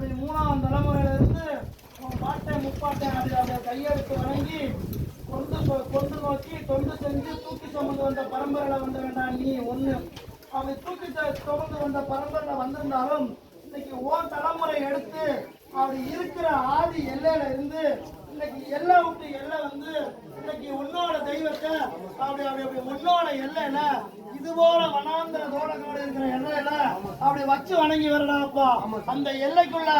அப்படி 3ஆம் தலைமுறையில இருந்து பாட்டை முப்பாட்டை அதை கையெடுத்து வணங்கி கொண்டு நோக்கி தொண்டு செஞ்சு தூக்கி சுமந்து வந்த பரம்பரையில வந்த வேண்டாம் நீ ஒண்ணு. அப்படி தூக்கி சுமந்து வந்த பரம்பரையில வந்திருந்தாலும் இன்னைக்கு தலைமுறை எடுத்து அப்படி இருக்கிற ஆதி எல்லையில இருந்து இன்னைக்கு எல்லை விட்டு எல்லை வந்து இன்னைக்கு உன்னோட தெய்வத்தை அப்படி அப்படி அப்படி உன்னோட எல்லையில இது போல வனாந்திர தோழர்களோட இருக்கிற எல்லையில அப்படி வச்சு வணங்கி வரடாப்பா. அந்த எல்லைக்குள்ள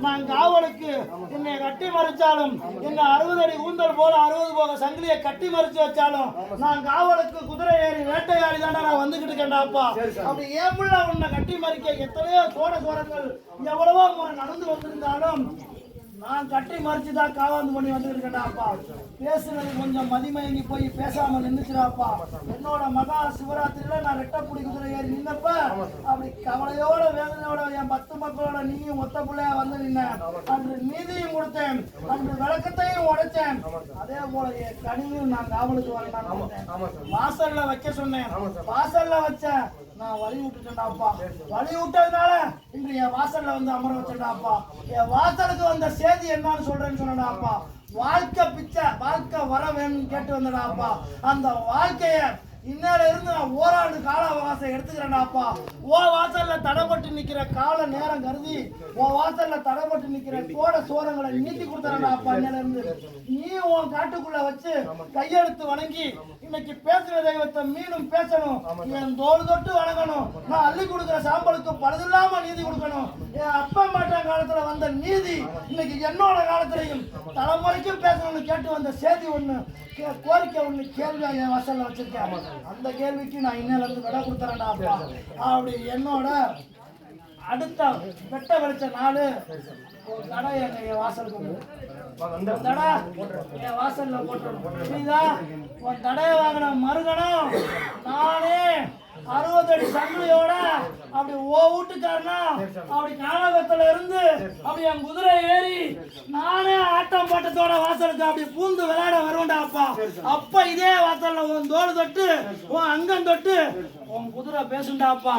நான் காவலுக்கு என்னை கட்டி மறிச்சாலும் என்ன 60 அடி ஊந்தல் போல 60 போக சங்கிலியை கட்டி மறிச்சு வச்சாலும் நான் காவலுக்கு குதிரை ஏறி வேட்டையாடி தாண்டா நான் வந்துகிட்டு இருக்கேன்டாப்பா. அப்படி ஏன் புள்ள உன்னை கட்டி மறிக்க எத்தனையோ சோழர்கள் எவ்வளவோ முறை நடந்து வந்திருந்தாலும் நான் கட்டி மறிச்சுதான் காவாந்து பண்ணி வந்துட்டு இருக்கேன்டாப்பா. பேசுறது கொஞ்சம் மதிமயங்கி போய் பேசாம நின்றுச்சுடாப்பா. என்னோட மகா சிவராத்திரியில நான் ரெட்டப்புடி குதிரை ஏறி நின்னப்ப அப்படி கவலையோட வேதனையோட என் 10 மக்களோட நீயும் ஒத்த பிள்ளையா வந்து நின்ன. அன்று நீதியும் கொடுத்தேன், அன்று விளக்கத்தையும் உடைச்சேன். அதே போல என் கனியும் நான் காவலுக்கு வரேன். வாசல்ல வைக்க சொன்னேன், வாசல்ல வச்சேன். நான் வழி விட்டுட்டேன்டாப்பா. வழி விட்டதுனால இன்று என் வாசல்ல வந்து அமர வச்சேன்டாப்பா. என் வாசலுக்கு வந்த செய்தி என்னன்னு சொல்றேன்னு சொன்னடாப்பா. வாழ்க்கை பிச்சை, வாழ்க்கை வர வேணும்னு கேட்டு வந்தடாப்பா. அந்த வாழ்க்கைய இன்னையில இருந்து நான் ஓராண்டு கால அவகாசம் எடுத்துக்கிறேன்டாப்பா. ஓ வாசல்ல தடைப்பட்டு நிக்கிற கால நேரம் கருதி ஓ வாசல்ல தடைப்பட்டு நிக்கிற கோட சோரங்களை நீட்டி கொடுத்துறேன்டாப்பா. இன்னையில இருந்து நீ உன் காட்டுக்குள்ள வச்சு கையெடுத்து வணங்கி இன்னைக்கு பேசுற தெய்வத்தை மீண்டும் பேசணும். என் தோல் தொட்டு வணங்கணும். நான் அள்ளி கொடுக்குற சாம்பலுக்கு பழுதில்லாம நீதி கொடுக்கணும். என் அப்பா மாட்டான் காலத்துல வந்த நீதி இன்னைக்கு என்னோட காலத்திலையும் தலைமுறைக்கும் பேசணும்னு கேட்டு வந்த செய்தி ஒண்ணு, கோரிக்கை ஒண்ணு, கேள்வி என் வாசல்ல வச்சிருக்கேன். அந்த கேள்விக்கு நான் இன்னையில இருந்து விட கொடுத்துறேன்டா அப்பா. அப்படி என்னோட அடுத்த வெட்ட வெளிச்ச நாளு ஒரு தடை என் வாசலுக்கு தடை என் வாசல்ல போட்டுருணும். புரியுதா? உன் தடையை வாங்கின மறுகணம் நானே 60 அடி சங்கிலியோட அப்படி வீட்டுக்காரனா அப்படி காலகத்துல இருந்து அப்படி என் குதிரை ஏறி நானே ஆட்டம் பாட்டத்தோட வாசலுக்கு அப்படி பூந்து விளையாட வருவேன்டாப்பா. அப்ப இதே வாசல்ல உன் தோடு தொட்டு உன் அங்கம் தொட்டு உன் குதிரை பேசுண்டாப்பா.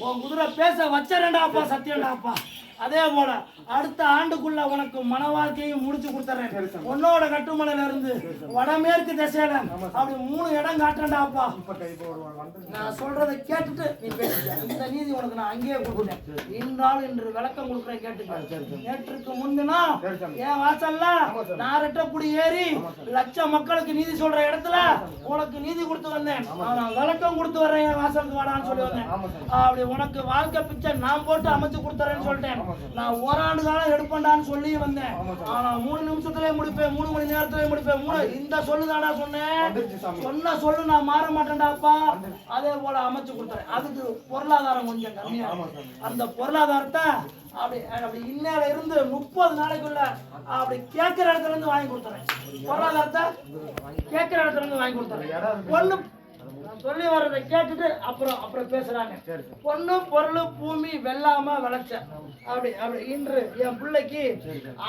உன் குதிரை பேச வச்சரேன்டாப்பா. சத்தியம்டாப்பா. அதே போல அடுத்த ஆண்டுக்குள்ள உனக்கு மன வாழ்க்கையும் முடிச்சு கொடுத்துறேன். உன்னோட கட்டுமலையில இருந்து வடமேற்கு திசையில அப்படி 3 இடம் காட்டுறேன்டாப்பா. நான் சொல்றதை கேட்டுட்டு நீ பேசுற இந்த நீதி உனக்கு நான் அங்கேயே கொடுக்குறேன். இன்று விளக்கம் கொடுக்குறேன் கேட்டுக்க. நேற்றுக்கு முந்தினா என் வாசல்ல நான் ரெட்டப்புடி ஏறி லட்சம் மக்களுக்கு நீதி சொல்ற இடத்துல உனக்கு நீதி கொடுத்து வந்தேன். நான் விளக்கம் கொடுத்து வர்றேன். என் வாசலுக்கு வாடான்னு சொல்லி வந்தேன். அப்படி உனக்கு வாழ்க்கை பிச்சை நான் போட்டு அமைச்சு கொடுத்துறேன்னு சொல்லிட்டேன். நான் ஓராண்டு காலம் எடுப்பேன்டான்னு சொல்லி வந்தேன். ஆனா 3 நிமிஷத்துல முடிப்பேன், 3 மணி நேரத்துல முடிப்பேன். இந்த சொல்லுதாடா சொன்னேன். சொன்ன சொல்லு நான் மாற மாட்டேன்டாப்பா. அதே போல அமைச்சு கொடுத்துறேன். அதுக்கு பொருளாதாரம் கொஞ்சம் கம்மியா. அந்த பொருளாதாரத்தை அப்படி அப்படி இன்னையில இருந்து 30 நாளைக்குள்ள அப்படி கேட்கிற இடத்துல இருந்து வாங்கி கொடுத்துறேன். பொருளாதாரத்தை கேட்கிற இடத்துல இருந்து வாங்கி கொடுத்துறேன். ஒண்ணு சொல்லி வர்றதை கேட்டுட்டு அப்புறம் பேசுறாங்க. பொண்ணு பொருள் பூமி வெள்ளாம விளைச்ச அப்படி அப்படி இன்று என் பிள்ளைக்கு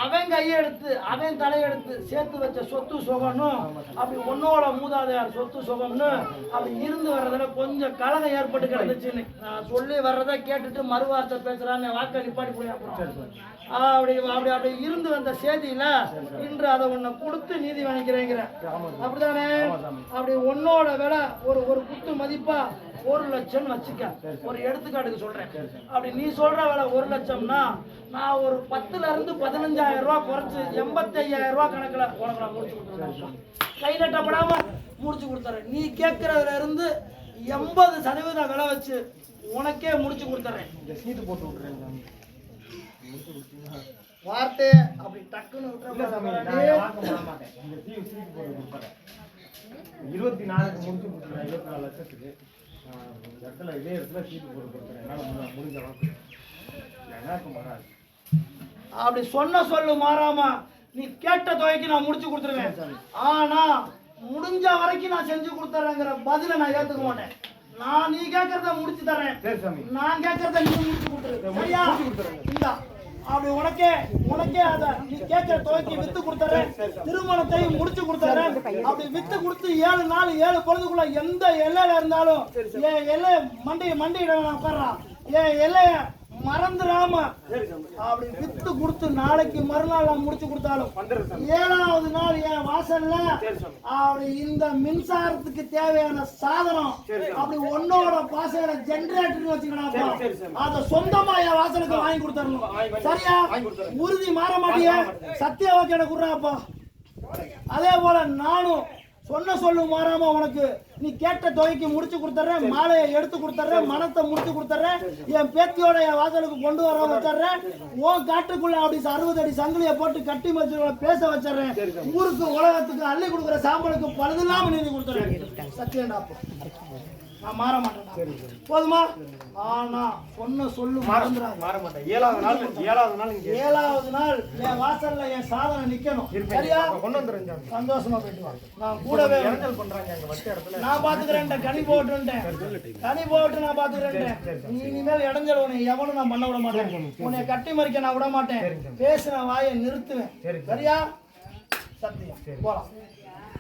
அவன் கையெடுத்து அவன் தலையெடுத்து சேர்த்து வச்ச சொத்து சுகம்னு அப்படி உன்னோட மூதாதையார் சொத்து சுகம்னு அப்படி இருந்து வர்றதுல கொஞ்சம் கலகம் ஏற்பட்டு கிடந்துச்சுன்னு நான் சொல்லி வர்றதை கேட்டுட்டு மறுவார்த்தை பேசுறான்னு வாக்க நிப்பாட்டி போய் அப்படி அப்படி அப்படி இருந்து வந்த செய்தியில இன்று அதை உன்னை கொடுத்து நீதி வணிக்கிறேங்கிற அப்படித்தானே. அப்படி உன்னோட விலை ஒரு குத்து மதிப்பா 1 லட்சம் வச்சுக்க. ஒரு எடுத்துக்காட்டுக்கு சொல்றேன். அப்படி நீ சொல்ற விலை 1 லட்சம்னா நான் ஒரு 10ல இருந்து 15,000 ரூபாய் குறைச்சு 85,000 ரூபாய் கணக்குல உனக்கு நான் முடிச்சு கொடுத்துறேன். கை நட்டப்படாம முடிச்சு கொடுத்துறேன். நீ கேட்கறதுல இருந்து 80% விலை வச்சு உனக்கே முடிச்சு கொடுத்துறேன். சீட்டு போட்டு விட்டுறேன். வார்த்தை அப்படி டக்குன்னு 24 முடிச்சு கொடுத்துறேன். 24 லட்சத்துக்கு இடத்துல இதே இடத்துல சீட்டு போட்டு கொடுக்குறேன். என்னால முடிஞ்ச அளவுக்கு எனக்கு மாறாது. அப்படி சொன்ன சொல்லு மாறாம நீ கேட்ட தொகைக்கு நான் முடிச்சு கொடுத்துருவேன். ஆனா முடிஞ்ச வரைக்கும் நான் செஞ்சு கொடுத்துறேங்கிற பதில நான் ஏத்துக்க மாட்டேன். நான் நீ கேட்கறத முடிச்சு தரேன். நான் கேட்கறத நீ முடிச்சு கொடுத்துரு. சரியா? இந்தா அப்படி உனக்கே அத நீ கேட்கிற தொகைக்கு வித்து கொடுத்துறேன். திருமணத்தையும் முடிச்சு கொடுத்துறேன். அப்படி வித்து கொடுத்து 7 நாள் 7 பொழுதுக்குள்ள எந்த எல்லையில இருந்தாலும் என் எல்லை மண்டியிட உட்கார்றான். என் எல்லைய மறந்துடாம சரி சாமி. அப்படி வித்து கொடுத்து நாளைக்கு மறுநாள் நான் முடிச்சு கொடுத்தாலும் வந்துடுறேன் சாமி. 7வது நாள் என் வாசல்ல சரி சாமி. அப்படி இந்த மின்சாரத்துக்கு தேவையான சாதனம் சரி சாமி. அப்படி ஒன்னோட பாசையில ஜெனரேட்டர் வச்சுக்கணும். சரி சாமி. அத சொந்தமா என் வாசலுக்கு வாங்கி கொடுத்துடணும். சரியா? வாங்கி கொடுத்துறேன். உறுதி மாற மாட்டிய சத்திய வாக்கிய குடுறாப்பா. அதே போல நானும் சொன்ன சொல்லு மாறாம உனக்கு நீ கேட்ட தொகைக்கு முடிச்சு கொடுத்துறேன். மாலையை எடுத்து கொடுத்துறேன். மனத்தை முடிச்சு கொடுத்துறேன். என் பேத்தியோட என் வாசலுக்கு கொண்டு வர வச்சிடுறேன். உன் காட்டுக்குள்ள அப்படி 60 அடி சங்கிலியை போட்டு கட்டி வச்சு பேச வச்சிடுறேன். ஊருக்கு உலகத்துக்கு அள்ளி கொடுக்குற சாம்பலுக்கு பழுதில்லாம நீதி கொடுத்துறேன். சத்தியண்டா நான் மாற மாட்டேன். போதுமா? ஆனா சொன்ன சொல்லு மறந்துடாத. மாற மாட்டேன். 7வது நாள் இங்க 7வது நாள் என் வாசல்ல என் சாதனை நிக்கணும். சரியா? கொண்டு வந்துடுறேன் சாமி. சந்தோஷமா போயிட்டு வா. நான் கூடவே இறங்கல் பண்றாங்க அங்க வச்ச இடத்துல. நான் பாத்துக்கிறேன். கனி போட்டுட்டேன். கனி போட்டு நான் பாத்துக்கிறேன். நீ இனிமேல் இடைஞ்சல் உன்னை எவனும் நான் பண்ண விட மாட்டேன். உன்னை கட்டி மறிக்க நான் விட மாட்டேன். பேசுன வாயை நிறுத்துவேன். சரியா? சத்தியம். போலாம்.